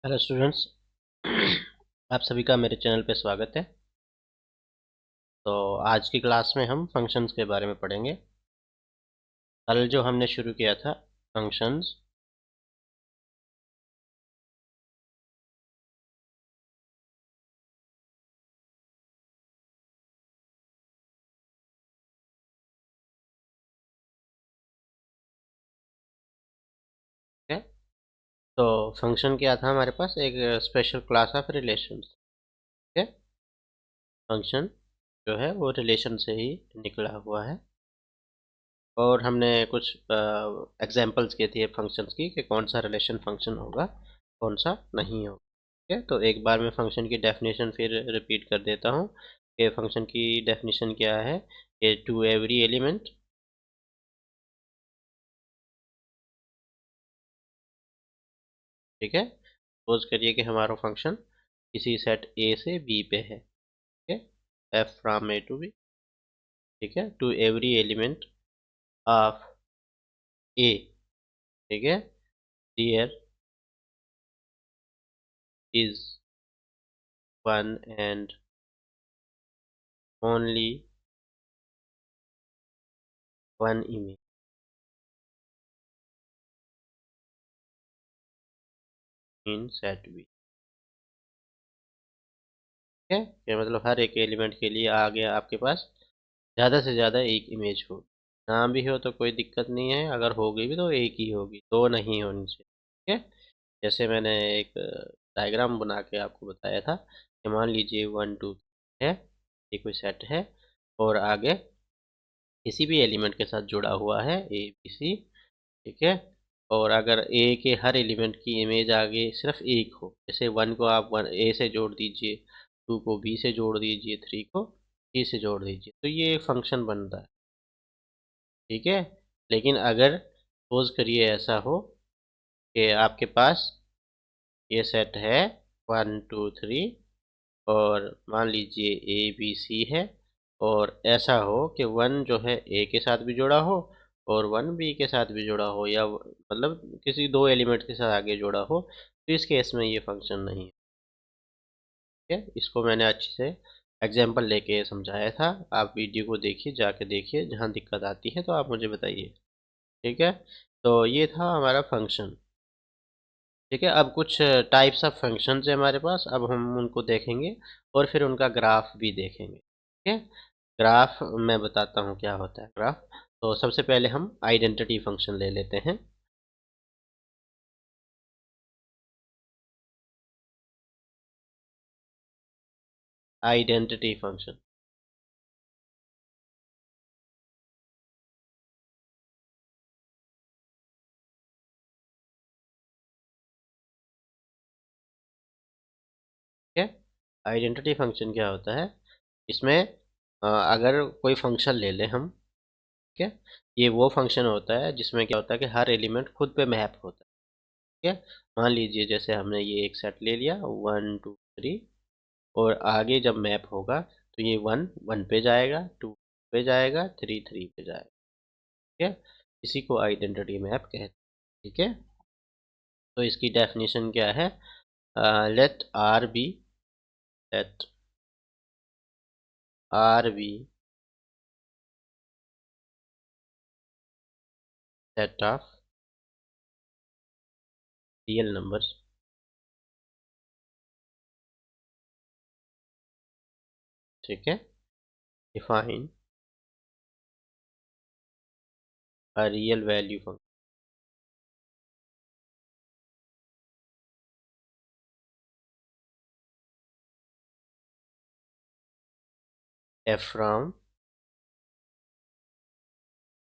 Hello students. आप सभी का मेरे चैनल पे स्वागत है। तो आज की क्लास में हम फंक्शंस के बारे में पढ़ेंगे। कल जो हमने शुरू किया था फंक्शंस, ठीक है। तो फंक्शन क्या था हमारे पास, एक स्पेशल क्लास ऑफ रिलेशंस। ठीक है। फंक्शन जो है वो रिलेशन से ही निकला हुआ है और हमने कुछ एग्जांपल्स किए थे फंक्शंस की कि कौन सा रिलेशन फंक्शन होगा, कौन सा नहीं होगा। ठीक है। तो एक बार मैं फंक्शन की डेफिनेशन फिर रिपीट कर देता हूँ कि फंक्शन की डेफिनेशन क्या है। कि टू एवरी एलिमेंट, ठीक है। सपोज करिए कि हमारा फंक्शन किसी सेट ए से बी पे है। ठीक है। F from A to B. ठीक है। To every element of A, ठीक है, there is one and only one image in set B. ठीक है। ये मतलब हर एक एलिमेंट के लिए आगे आपके पास ज़्यादा से ज़्यादा एक इमेज हो। ना भी हो तो कोई दिक्कत नहीं है, अगर होगी भी तो एक ही होगी, दो नहीं होनी चाहिए। ठीक है। जैसे मैंने एक डायग्राम बना के आपको बताया था कि मान लीजिए 1 2 है, ये कोई सेट है और आगे किसी भी एलिमेंट के साथ जुड़ा हुआ है ए बी सी। ठीक है। और अगर ए के हर एलिमेंट की इमेज आगे सिर्फ एक हो, जैसे 1 को आप वन ए से जोड़ दीजिए, 2 को बी से जोड़ दीजिए, 3 को सी से जोड़ दीजिए, तो ये फंक्शन बनता है। ठीक है। लेकिन अगर सपोज करिए ऐसा हो कि आपके पास ये सेट है 1 2 3 और मान लीजिए ए बी सी है और ऐसा हो कि वन जो है ए के साथ भी जुड़ा हो और वन बी के साथ भी जुड़ा हो, या मतलब किसी दो एलिमेंट के साथ आगे जुड़ा हो, तो इस केस में ये फंक्शन नहीं है। ठीक है। इसको मैंने अच्छे से एग्जाम्पल लेके समझाया था। आप वीडियो को देखिए, जाके देखिए, जहाँ दिक्कत आती है तो आप मुझे बताइए। ठीक है। तो ये था हमारा फंक्शन। ठीक है। अब कुछ टाइप्स ऑफ फंक्शंस है हमारे पास, अब हम उनको देखेंगे और फिर उनका ग्राफ भी देखेंगे। ठीक है। ग्राफ मैं बताता हूँ क्या होता है ग्राफ। तो सबसे पहले हम आइडेंटिटी फंक्शन ले लेते हैं। आइडेंटिटी फंक्शन, ठीक है। आइडेंटिटी फंक्शन क्या होता है, इसमें अगर कोई फंक्शन ले लें हम, ठीक है, ये वो फंक्शन होता है जिसमें क्या होता है कि हर एलिमेंट खुद पे मैप होता है। ठीक है। मान लीजिए जैसे हमने ये एक सेट ले लिया 1 2 3, और आगे जब मैप होगा तो ये 1 1 पे जाएगा, 2 पे जाएगा, 3 3 पे जाएगा। ठीक है। इसी को आइडेंटिटी मैप कहते हैं। ठीक है। तो इसकी डेफिनेशन क्या है, let R be, let R be set of real numbers. ठीक है। Define a real value function F from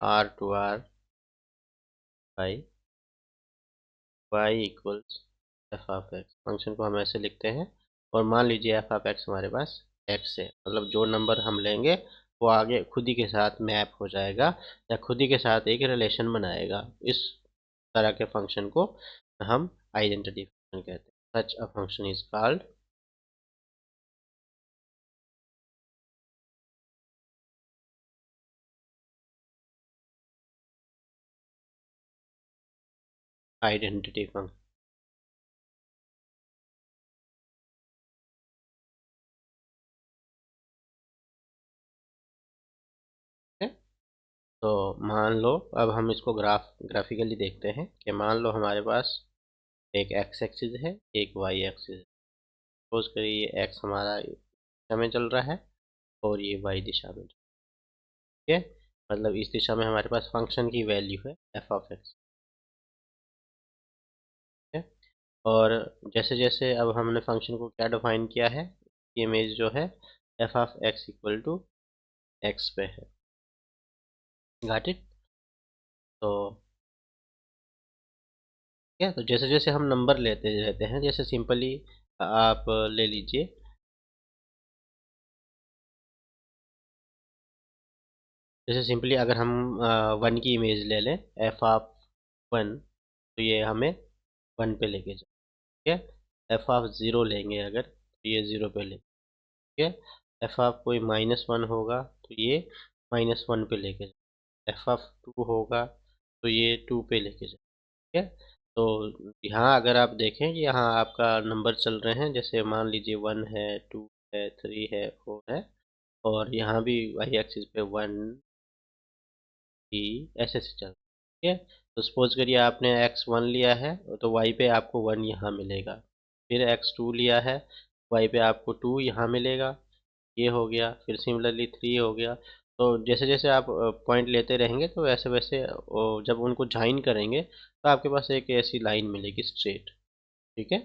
R to R by y equals F of x. Function को हम ऐसे लिखते हैं और मान लीजिए एफ ऑफ एक्स हमारे पास एक्स है, मतलब जो नंबर हम लेंगे वो आगे खुद ही के साथ मैप हो जाएगा या खुद ही के साथ एक रिलेशन बनाएगा। इस तरह के फंक्शन को हम आइडेंटिटी फंक्शन कहते हैं। Such a function is called identity function. तो मान लो अब हम इसको ग्राफिकली देखते हैं कि मान लो हमारे पास एक एक्स एक्सिस है, एक वाई एक्सिस है। सपोज करिए ये एक्स हमारा दिशा में चल रहा है और ये वाई दिशा में, ठीक है। मतलब इस दिशा में हमारे पास फंक्शन की वैल्यू है एफ ऑफ एक्स, ठीक है। और जैसे जैसे अब हमने फंक्शन को क्या डिफाइन किया है, ये इमेज जो है F of x equal to x पे है। Got it. तो क्या, तो जैसे जैसे हम नंबर लेते रहते हैं, जैसे सिंपली आप ले लीजिए, जैसे सिंपली अगर हम वन की इमेज ले लें, एफ ऑफ वन, तो ये हमें वन पे लेके जाए, ठीक है। एफ ऑफ ज़ीरो लेंगे अगर, तो ये ज़ीरो पे लेके, ठीक है। एफ ऑफ कोई माइनस वन होगा तो ये माइनस वन पे लेके जाए। एफ ऑफ टू होगा तो ये टू पे लेके जाए, ठीक है। तो यहाँ अगर आप देखें कि यहाँ आपका नंबर चल रहे हैं, जैसे मान लीजिए वन है, टू है, थ्री है, फोर है, और यहाँ भी वाई एक्सिस पे वन, थ्री, ऐसे से चल, ठीक है। तो सपोज करिए आपने एक्स वन लिया है, तो वाई पे आपको वन यहाँ मिलेगा। फिर एक्स टू लिया है, वाई पे आपको टू यहाँ मिलेगा, ये हो गया। फिर सिमिलरली थ्री हो गया। तो जैसे जैसे आप पॉइंट लेते रहेंगे तो वैसे वैसे जब उनको ज्वाइन करेंगे तो आपके पास एक ऐसी लाइन मिलेगी स्ट्रेट, ठीक है।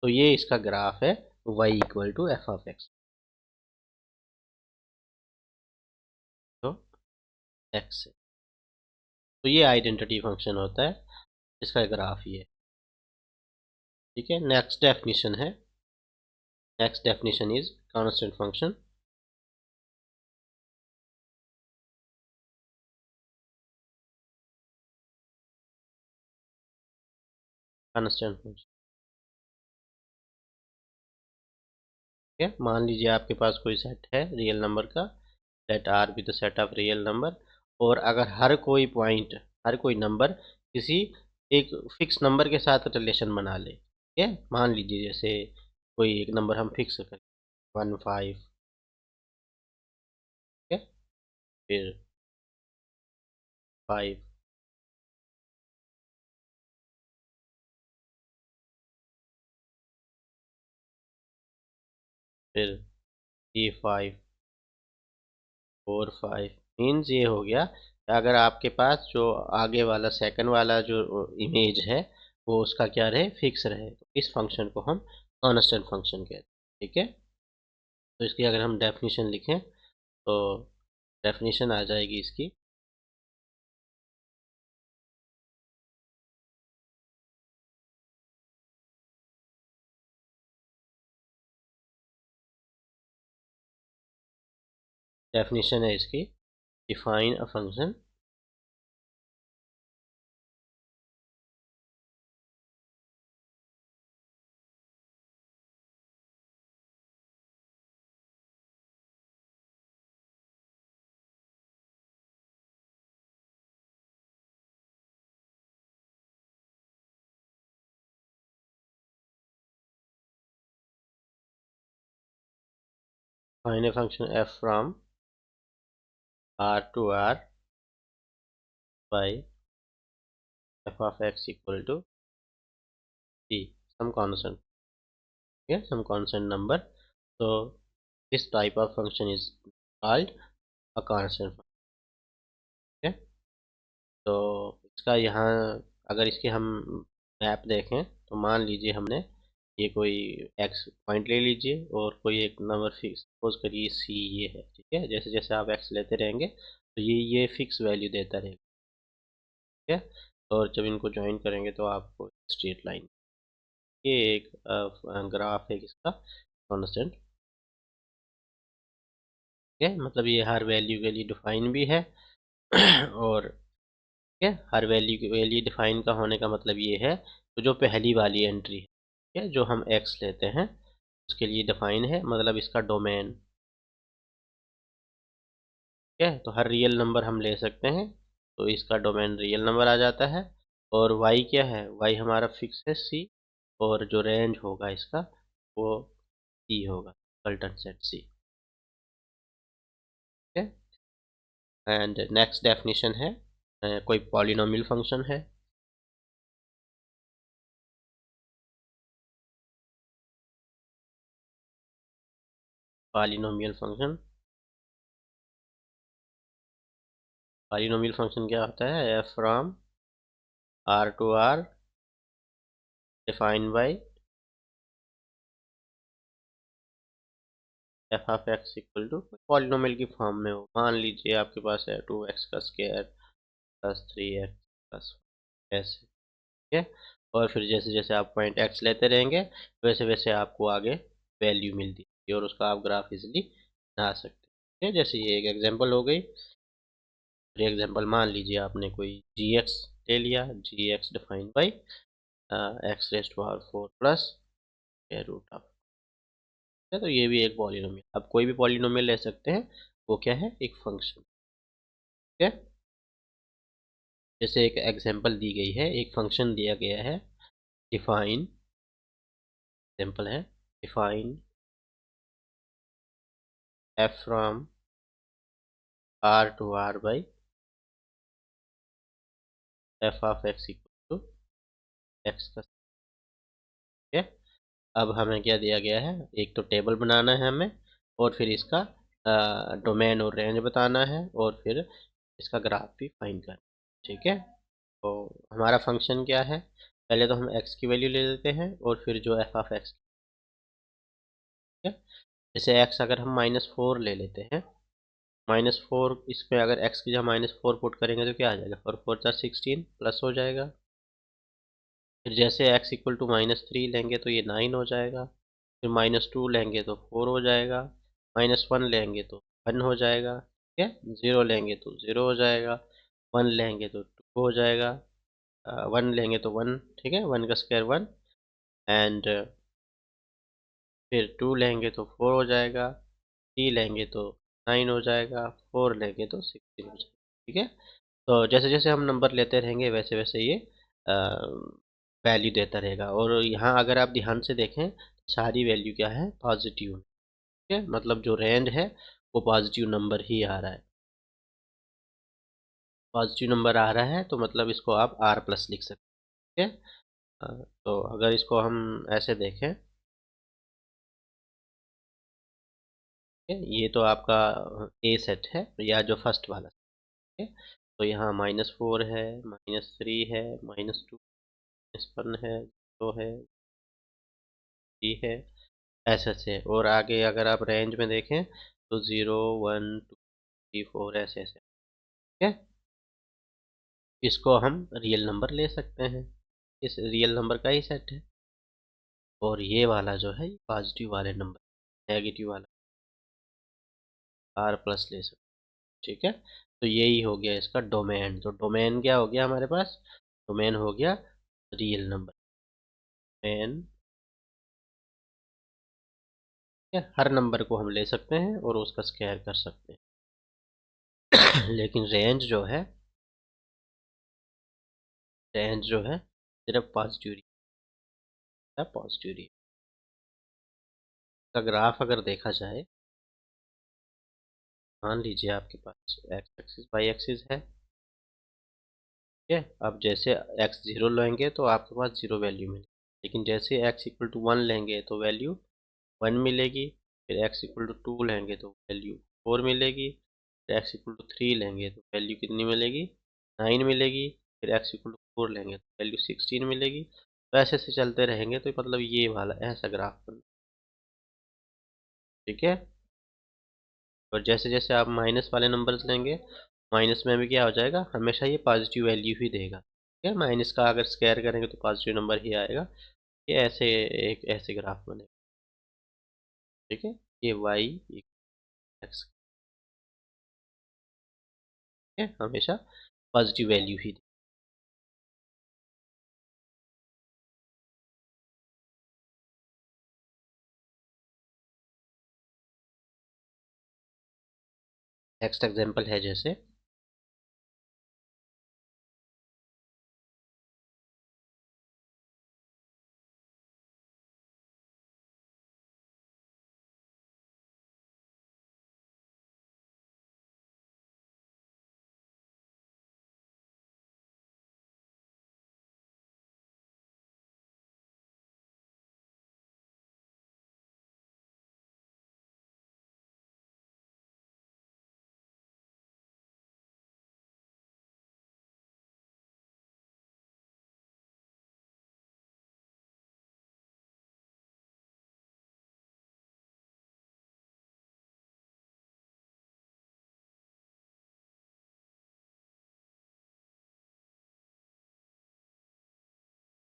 तो ये इसका ग्राफ है y equal to F of x. तो एक्स है, तो ये आइडेंटिटी फंक्शन होता है, इसका ग्राफ ये, ठीक है। नेक्स्ट डेफिनेशन है, next definition is constant function. Constant function, ठीक है। मान लीजिए आपके पास कोई सेट है रियल नंबर का, let R be the set of real number, और अगर हर कोई पॉइंट, हर कोई नंबर किसी एक फिक्स नंबर के साथ रिलेशन बना ले, ठीक है। मान लीजिए जैसे कोई एक नंबर हम फिक्स करें, वन फाइव, ठीक है। फिर फाइव, फिर three five, four five. Means ये हो गया कि अगर आपके पास जो आगे वाला सेकंड वाला जो इमेज है वो उसका क्या रहे, फिक्स रहे, तो इस फंक्शन को हम कांस्टेंट फंक्शन कहते हैं, ठीक है। तो इसकी अगर हम डेफिनेशन लिखें तो डेफिनेशन आ जाएगी इसकी, डेफिनेशन है इसकी, define a function, fine a function F from R to R by F of x equal to C, some constant, ठीक है, सम कांस्टेंट नंबर। तो this type of function is called a constant function, ठीक है। तो इसका यहाँ अगर इसके हम मैप देखें तो मान लीजिए हमने ये कोई एक्स पॉइंट ले लीजिए और कोई एक नंबर फिक्स, सपोज करिए सी ये है, ठीक है। जैसे जैसे आप एक्स लेते रहेंगे तो ये फिक्स वैल्यू देता रहेगा, ठीक है। और जब इनको ज्वाइन करेंगे तो आपको स्ट्रेट लाइन, ये एक ग्राफ है इसका कांस्टेंट, ठीक है। मतलब ये हर वैल्यू के लिए डिफाइन भी है और ठीक है, हर वैल्यू की वैल्यू डिफाइन का होने का मतलब ये है, तो जो पहली वाली एंट्री है, ठीक है, जो हम एक्स लेते हैं उसके लिए डिफाइन है, मतलब इसका डोमेन, ठीक है। तो हर रियल नंबर हम ले सकते हैं तो इसका डोमेन रियल नंबर आ जाता है। और वाई क्या है, वाई हमारा फिक्स है सी, और जो रेंज होगा इसका वो सी होगा, कल्टन सेट सी, ठीक है। एंड नेक्स्ट डेफिनेशन है कोई पॉलिनोमियल फंक्शन है। पॉलिनोमियल फंक्शन, पॉलिनोमियल फंक्शन क्या होता है? F from R to R defined by F of x equal to polynomial की फॉर्म में हो। मान लीजिए आपके पास है 2x का स्क्वायर प्लस 3x प्लस ऐसे, ठीक है। और फिर जैसे जैसे आप पॉइंट x लेते रहेंगे वैसे वैसे आपको आगे वैल्यू मिलती है और उसका आप ग्राफ इजिली बना सकते हैं, ठीक है। जैसे ये एक एग्जांपल हो गई। फिर एग्जांपल मान लीजिए आपने कोई gx ले लिया, gx defined by x raise to power 4 plus root of, तो ये भी एक पॉलिनोमियल। आप कोई भी पॉलिनोमियल ले सकते हैं, वो क्या है? एक फंक्शन, ठीक है। जैसे एक एग्जांपल दी गई है, एक फंक्शन दिया गया है डिफाइन, एग्जांपल है define F from R to R by F of x equal to x का, ठीक है। अब हमें क्या दिया गया है? एक तो टेबल बनाना है हमें, और फिर इसका डोमेन और रेंज बताना है, और फिर इसका ग्राफ भी फाइंड करना है, ठीक है। तो हमारा फंक्शन क्या है? पहले तो हम x की वैल्यू ले लेते हैं और फिर जो एफ ऑफ एक्स, ठीक है। जैसे x अगर हम -4 ले लेते हैं, -4 इसमें अगर x की जगह -4 पुट करेंगे तो क्या आ जाएगा? 4 4 16 प्लस हो जाएगा। फिर जैसे x इक्वल टू -3 लेंगे तो ये 9 हो जाएगा। फिर -2 लेंगे तो 4 हो जाएगा। -1 लेंगे तो 1 हो जाएगा, ठीक है। 0 लेंगे तो 0 हो जाएगा। 1 लेंगे तो 2 हो जाएगा। 1 लेंगे तो 1, ठीक है, 1 का स्क्वायर 1। एंड फिर 2 लेंगे तो 4 हो जाएगा। 3 लेंगे तो 9 हो जाएगा। 4 लेंगे तो 16 हो जाएगा, ठीक है। तो जैसे जैसे हम नंबर लेते रहेंगे वैसे वैसे ये वैल्यू देता रहेगा। और यहाँ अगर आप ध्यान से देखें सारी वैल्यू क्या है? पॉजिटिव, ठीक है। मतलब जो रेंज है वो पॉजिटिव नंबर ही आ रहा है। पॉजिटिव नंबर आ रहा है तो मतलब इसको आप आर प्लस लिख सकते हैं, ठीक है। तो अगर इसको हम ऐसे देखें, ठीक है, ये तो आपका ए सेट है या जो फर्स्ट वाला, ठीक है। तो यहाँ -4 है, -3 है, -2, -1 है, 2 है, 3 है, ऐसे ऐसे। और आगे अगर आप रेंज में देखें तो 0 1 2 3 4 ऐसे ऐसे, ठीक है। इसको हम रियल नंबर ले सकते हैं, इस रियल नंबर का ही सेट है। और ये वाला जो है ये पॉजिटिव वाले नंबर, नेगेटिव वाला आर प्लस ले सकते हैं, ठीक है। तो यही हो गया इसका डोमेन। तो डोमेन क्या हो गया हमारे पास? डोमेन हो गया रियल नंबर। डोमेन, हर नंबर को हम ले सकते हैं और उसका स्क्वायर कर सकते हैं। लेकिन रेंज जो है सिर्फ पॉजिटिव है, पॉजिटिव का ग्राफ अगर देखा जाए, मान लीजिए आपके पास एक्स एक्सिस वाई एक्सिस है, ठीक है। अब जैसे एक्स 0 लेंगे तो आपके पास 0 वैल्यू मिलेगी, लेकिन जैसे एक्स इक्वल टू 1 लेंगे तो वैल्यू 1 मिलेगी। फिर एक्स इक्वल टू 2 लेंगे तो वैल्यू 4 मिलेगी। फिर एक्स इक्वल टू 3 लेंगे तो वैल्यू कितनी मिलेगी? 9 मिलेगी। फिर एक्स इक्वल टू 4 लेंगे तो वैल्यू 16 मिलेगी। तो ऐसे ऐसे चलते रहेंगे तो मतलब ये वाला ऐसा ग्राफ बन, ठीक है। और जैसे जैसे आप माइनस वाले नंबर्स लेंगे, माइनस में भी क्या हो जाएगा? हमेशा ये पॉजिटिव वैल्यू ही देगा, ठीक है। माइनस का अगर स्क्वायर करेंगे तो पॉजिटिव नंबर ही आएगा। ये ऐसे एक ऐसे ग्राफ बनेगा, ठीक है। ये वाई एक्स है, हमेशा पॉजिटिव वैल्यू ही। नेक्स्ट एग्जांपल है जैसे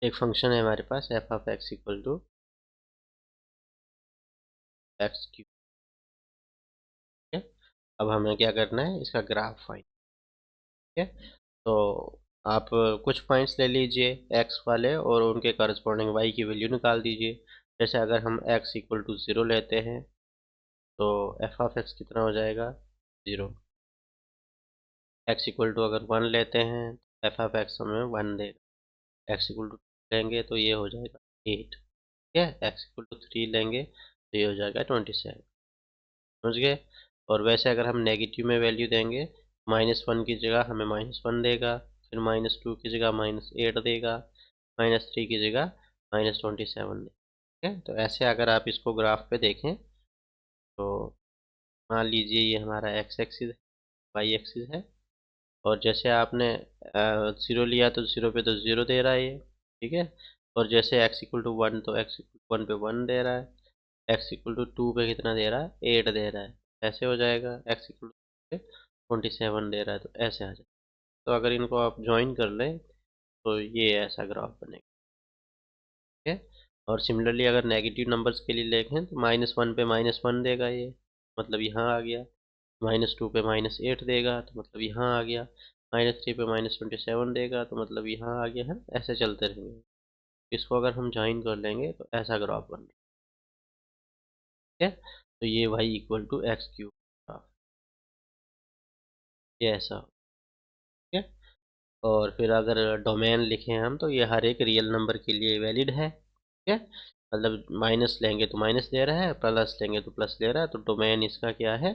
एक फंक्शन है हमारे पास F of x equal to x cube. ठीक है, अब हमें क्या करना है, इसका ग्राफ फाइंड। ठीक है, तो आप कुछ पॉइंट्स ले लीजिए एक्स वाले और उनके करस्पॉन्डिंग वाई की वैल्यू निकाल दीजिए। जैसे अगर हम एक्स इक्वल टू ज़ीरो लेते हैं तो एफ ऑफ एक्स कितना हो जाएगा, ज़ीरो। एक्स इक्वल टू अगर वन लेते हैं एफ ऑफ एक्स हमें वन देगा। एक्स इक्वल टू लेंगे तो ये हो जाएगा 8। ठीक है, एक्स इक्वल टू 3 लेंगे तो ये हो जाएगा 27। समझ गए। और वैसे अगर हम नेगेटिव में वैल्यू देंगे, -1 की जगह हमें -1 देगा, फिर -2 की जगह -8 देगा, -3 की जगह -27 देगा। ठीक है, तो ऐसे अगर आप इसको ग्राफ पे देखें तो मान लीजिए ये हमारा एक्स एक्सिस है, वाई एक्सिस है, और जैसे आपने ज़ीरो लिया तो ज़ीरो पे तो ज़ीरो दे रहा है ये। ठीक है, और जैसे एक्स इक्वल टू वन तो एक्स इक्वल वन पे वन दे रहा है, एक्स इक्वल टू टू पे कितना दे रहा है, 8 दे रहा है। ऐसे हो जाएगा, एक्स इक्वल टू 27 दे रहा है तो ऐसे आ जाए। तो अगर इनको आप ज्वाइन कर लें तो ये ऐसा ग्राफ बनेगा। ठीक है, और सिमिलरली अगर नेगेटिव नंबर्स के लिए देखें तो -1 पे -1 देगा ये, मतलब यहाँ आ गया। -2 पे -8 देगा तो मतलब यहाँ आ गया। -3 पे -27 देगा तो मतलब यहाँ आ गया है। ऐसे चलते रहेंगे। इसको अगर हम ज्वाइन कर लेंगे तो ऐसा ग्राफ बन रहा है। ठीक है, तो ये y equal to x cube graph, ये ऐसा। ठीक है, और फिर अगर डोमेन लिखें हम तो ये हर एक रियल नंबर के लिए वैलिड है। ठीक है, मतलब माइनस लेंगे तो माइनस दे रहा है, प्लस लेंगे तो प्लस दे रहा है, तो डोमेन इसका क्या है,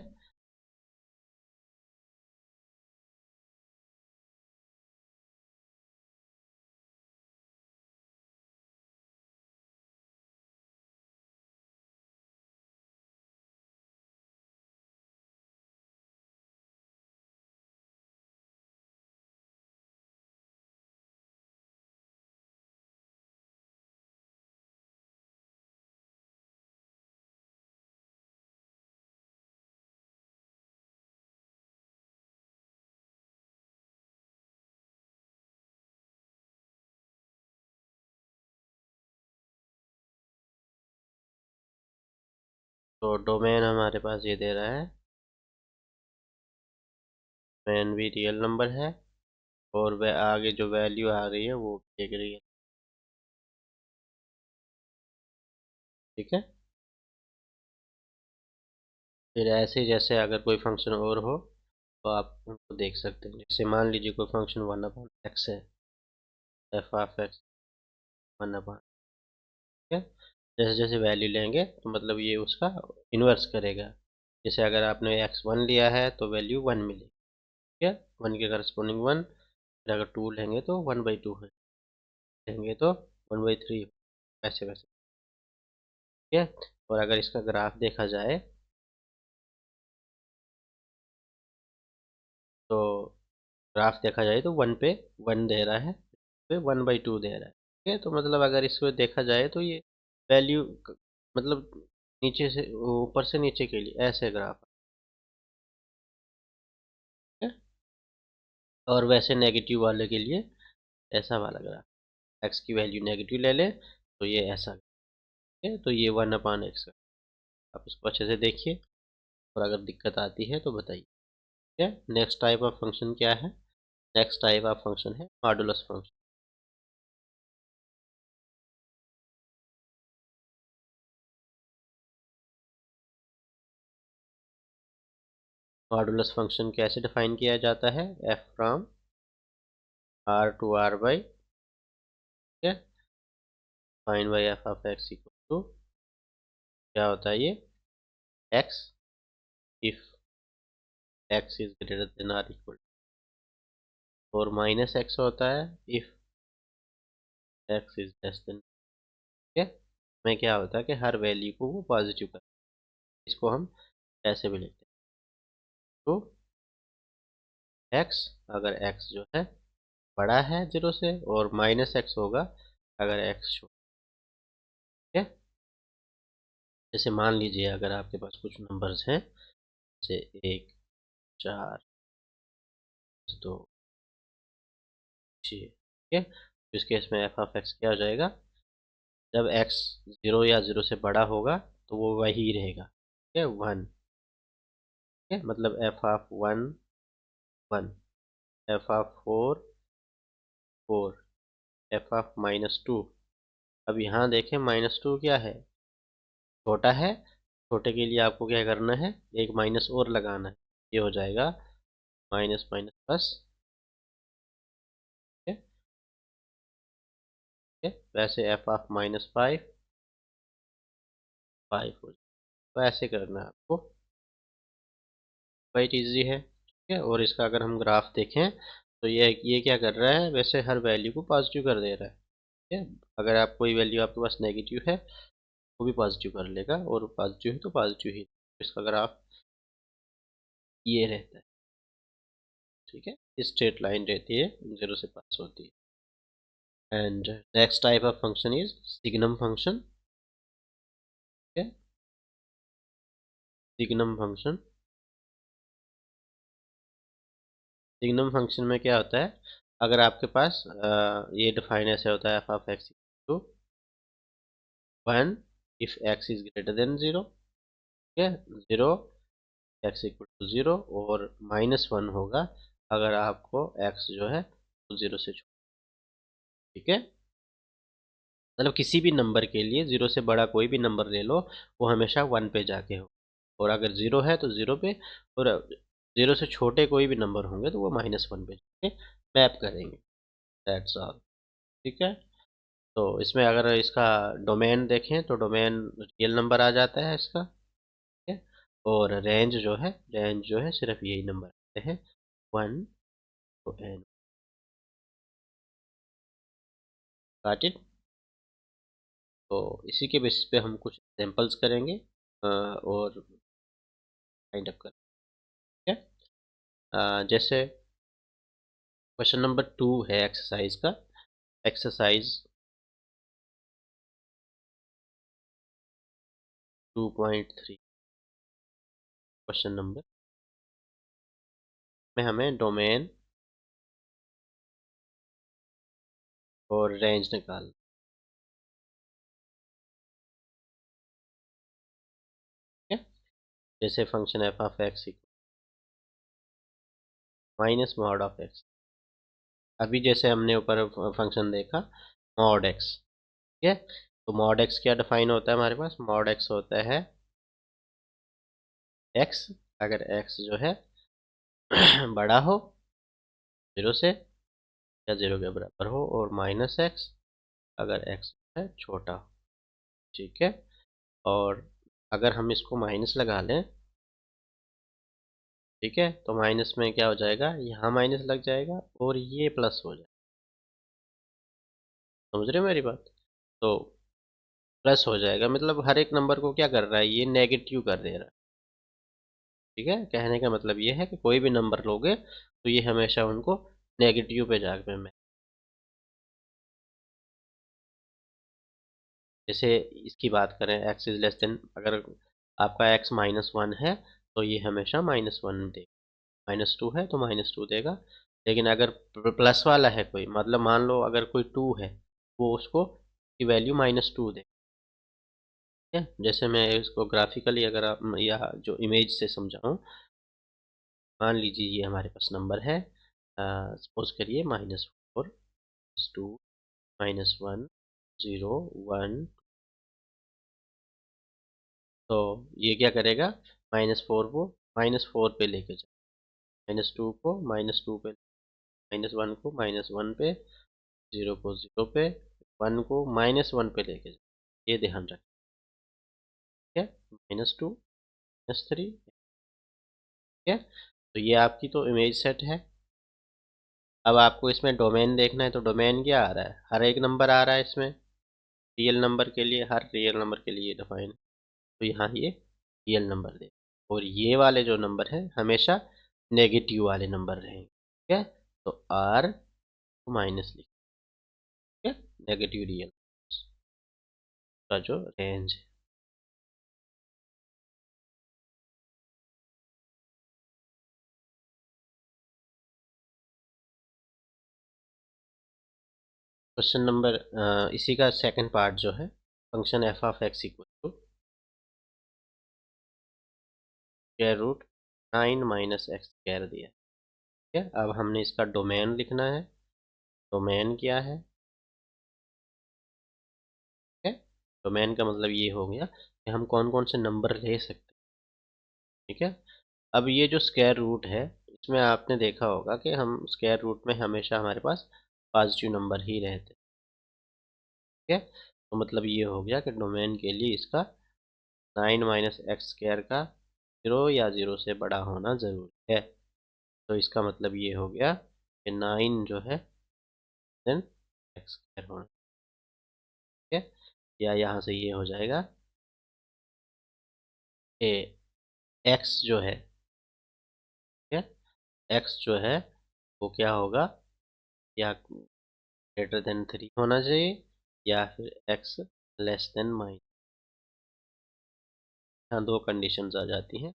तो डोमेन हमारे पास ये दे रहा है, डोमेन भी रियल नंबर है, और वह आगे जो वैल्यू आ रही है वो देख रही है। ठीक है, फिर ऐसे जैसे अगर कोई फंक्शन और हो तो आप उनको देख सकते हैं। जैसे मान लीजिए कोई फंक्शन वन अपॉन एक्स है, F of x one upon. ठीक है, जैसे जैसे वैल्यू लेंगे तो मतलब ये उसका इन्वर्स करेगा। जैसे अगर आपने एक्स वन लिया है तो वैल्यू वन मिलेगी। ठीक है, वन के करस्पॉन्डिंग वन, फिर अगर टू लेंगे तो 1/2 है, लेंगे तो 1/3, ऐसे वैसे। ठीक है, और अगर इसका ग्राफ देखा जाए तो ग्राफ देखा जाए तो वन पे वन दे रहा है, पे 1/2 दे रहा है। ठीक है, तो मतलब अगर इसको देखा जाए तो ये वैल्यू मतलब नीचे से ऊपर से नीचे के लिए ऐसे ग्राफ है। और वैसे नेगेटिव वाले के लिए ऐसा वाला ग्राफ, एक्स की वैल्यू नेगेटिव ले ले तो ये ऐसा। ठीक है, तो ये 1/x। आप इसको अच्छे से देखिए और अगर दिक्कत आती है तो बताइए। ठीक है, नेक्स्ट टाइप ऑफ फंक्शन क्या है, नेक्स्ट टाइप ऑफ फंक्शन है मॉडुलस फंक्शन। मॉडुलस फंक्शन कैसे डिफाइन किया जाता है, F from R to R by, ठीक है, fine by F of x equal to क्या होता है ये, x if x is greater than or equal, और माइनस एक्स होता है if x is less than. ठीक है, में क्या होता है कि हर वैल्यू को वो पॉजिटिव कर, इसको हम ऐसे भी लिखते हैं, तो एक्स अगर एक्स जो है बड़ा है जीरो से, और माइनस एक्स होगा अगर एक्स छोटा। है, जैसे मान लीजिए अगर आपके पास कुछ नंबर्स हैं, जैसे 1, 4, 2, 6। ठीक है, इस केस में एफ ऑफ एक्स क्या हो जाएगा, जब एक्स 0 या 0 से बड़ा होगा तो वो वही रहेगा, ठीक है, 1, ठीक है, मतलब F of 1 1, F of 4 4, F of -2। अब यहाँ देखें -2 क्या है, छोटा है, छोटे के लिए आपको क्या करना है, एक माइनस और लगाना है, ये हो जाएगा माइनस माइनस प्लस, ठीक है, ठीक है? वैसे एफ ऑफ -5 5 हो जाएगा। तो ऐसे करना है आपको, क्वाइट इजी है, ठीक है। और इसका अगर हम ग्राफ देखें तो ये क्या कर रहा है, वैसे हर वैल्यू को पॉजिटिव कर दे रहा है, ठीक है। अगर आप कोई वैल्यू आपके पास नेगेटिव है वो भी पॉजिटिव कर लेगा, और पॉजिटिव है तो पॉजिटिव ही, इसका ग्राफ ये रहता है, ठीक है। स्ट्रेट लाइन रहती है, 0 से पास होती है। And next type of function is signum function, ठीक है। सिग्नम फंक्शन, सिग्नम फंक्शन में क्या होता है, अगर आपके पास ये डिफाइन ऐसे होता है, F of x to 1 if x is greater than 0, ठीक है, 0 एक्स इक्वल टू 0, और -1 होगा अगर आपको एक्स जो है वो 0 से छोटा, ठीक है। मतलब किसी भी नंबर के लिए 0 से बड़ा कोई भी नंबर ले लो, वो हमेशा 1 पे जाके हो, और अगर 0 है तो 0 पे, और 0 से छोटे कोई भी नंबर होंगे तो वो -1 पे जाके मैप करेंगे, दैट्स ऑल, ठीक है। तो इसमें अगर इसका डोमेन देखें तो डोमेन रियल नंबर आ जाता है इसका, ठीक है। और रेंज जो है सिर्फ यही नंबर आते हैं, 1 to n, गॉट इट। तो इसी के बेसिस पे हम कुछ एग्जांपल्स करेंगे और फाइंड अप करेंगे, ठीक है। जैसे क्वेश्चन नंबर 2 है एक्सरसाइज का, एक्सरसाइज 2.3, क्वेश्चन नंबर में हमें डोमेन और रेंज निकालना है, जैसे function F of x minus mod of x. अभी जैसे हमने ऊपर फंक्शन देखा मॉड एक्स, ठीक है। तो मॉड एक्स क्या डिफाइन होता है हमारे पास, मॉड एक्स होता है एक्स, अगर एक्स जो है बड़ा हो 0 से या 0 के बराबर हो, और माइनस एक्स अगर एक्स है छोटा हो, ठीक है। और अगर हम इसको माइनस लगा लें, ठीक है, तो माइनस में क्या हो जाएगा, यहाँ माइनस लग जाएगा और ये प्लस हो जाएगा, समझ रहे हो मेरी बात। तो प्लस हो जाएगा, मतलब हर एक नंबर को क्या कर रहा है, ये नेगेटिव कर दे रहा है, ठीक है। कहने का मतलब ये है कि कोई भी नंबर लोगे तो ये हमेशा उनको नेगेटिव पे जाके में, जैसे इसकी बात करें एक्स इज लेस देन, अगर आपका एक्स -1 है तो ये हमेशा -1 देगा, -2 है तो -2 देगा। लेकिन अगर प्लस वाला है कोई, मतलब मान लो अगर कोई 2 है, वो उसको की वैल्यू -2 दे, ठीक है। जैसे मैं इसको ग्राफिकली अगर आप या जो इमेज से समझाऊं, मान लीजिए ये हमारे पास नंबर है, सपोज करिए -4 -2 -1 0 1, तो ये क्या करेगा, -4 को -4 पे लेके जाए, -2 को -2 पे, -1 को -1 पे, 0 को 0 पे, 1 को -1 पे लेके जाए, ये ध्यान रखें, ठीक है। -2 -3, ठीक है। तो ये आपकी तो इमेज सेट है। अब आपको इसमें डोमेन देखना है, तो डोमेन क्या आ रहा है, हर एक नंबर आ रहा है इसमें, रियल नंबर के लिए, हर रियल नंबर के लिए डिफाइन, तो यहाँ ये रियल नंबर दे, और ये वाले जो नंबर है हमेशा नेगेटिव वाले नंबर रहेंगे, ठीक है। तो आर माइनस लिख, ठीक है, नेगेटिव रियल का जो रेंज है। क्वेश्चन नंबर इसी का सेकंड पार्ट जो है, function F of x equal to square root 9 minus x square दिया। ठीक है, अब हमने इसका डोमेन लिखना है। डोमेन क्या है? ठीक है, डोमेन का मतलब ये हो गया कि हम कौन कौन से नंबर ले सकते हैं। ठीक है, अब ये जो स्क्वायर रूट है, इसमें आपने देखा होगा कि हम स्क्वायर रूट में हमेशा हमारे पास पॉजिटिव नंबर ही रहते हैं। ठीक है, तो मतलब ये हो गया कि डोमेन के लिए इसका 9 माइनस एक्स स्क्वायर का 0 या 0 से बड़ा होना ज़रूरी है। तो इसका मतलब ये हो गया कि 9 जो है देन एक्स स्क्वायर होना। ठीक है, या यहाँ से ये हो जाएगा कि एक्स जो है, ठीक है, एक्स जो है वो क्या होगा, या ग्रेटर देन 3 होना चाहिए, या फिर एक्स लेस देन माइनस। यहाँ दो कंडीशंस आ जाती हैं।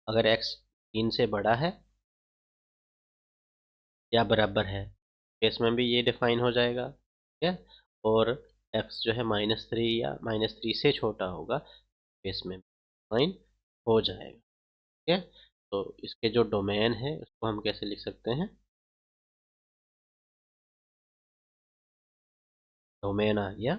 अगर एक्स 3 से बड़ा है या बराबर है, केस में भी ये डिफाइन हो जाएगा। ठीक है, और एक्स जो है -3 या -3 से छोटा होगा, केस में डिफाइन हो जाएगा। ठीक है, तो इसके जो डोमेन है उसको हम कैसे लिख सकते हैं? डोमेन आ गया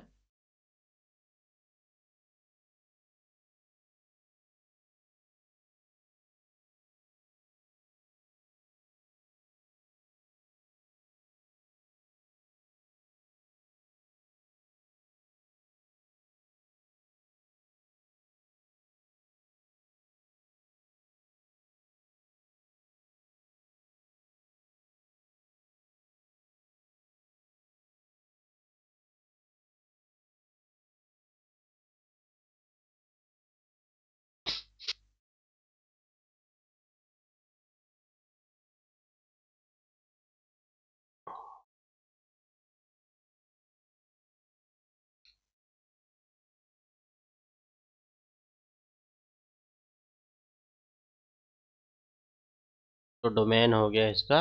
तो डोमेन हो गया इसका।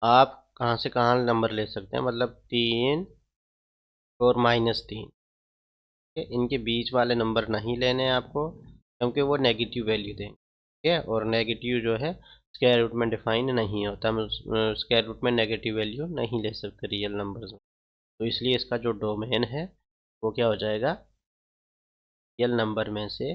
आप कहाँ से कहाँ नंबर ले सकते हैं, मतलब 3 और -3, इनके बीच वाले नंबर नहीं लेने हैं आपको, क्योंकि वो नेगेटिव वैल्यू देंगे। ठीक है, और नेगेटिव जो है स्क्वायर रूट में डिफाइन नहीं होता, हम स्क्वायर रूट में नेगेटिव वैल्यू नहीं ले सकते रियल नंबर्स में। तो इसलिए इसका जो डोमेन है वो क्या हो जाएगा, रियल नंबर में से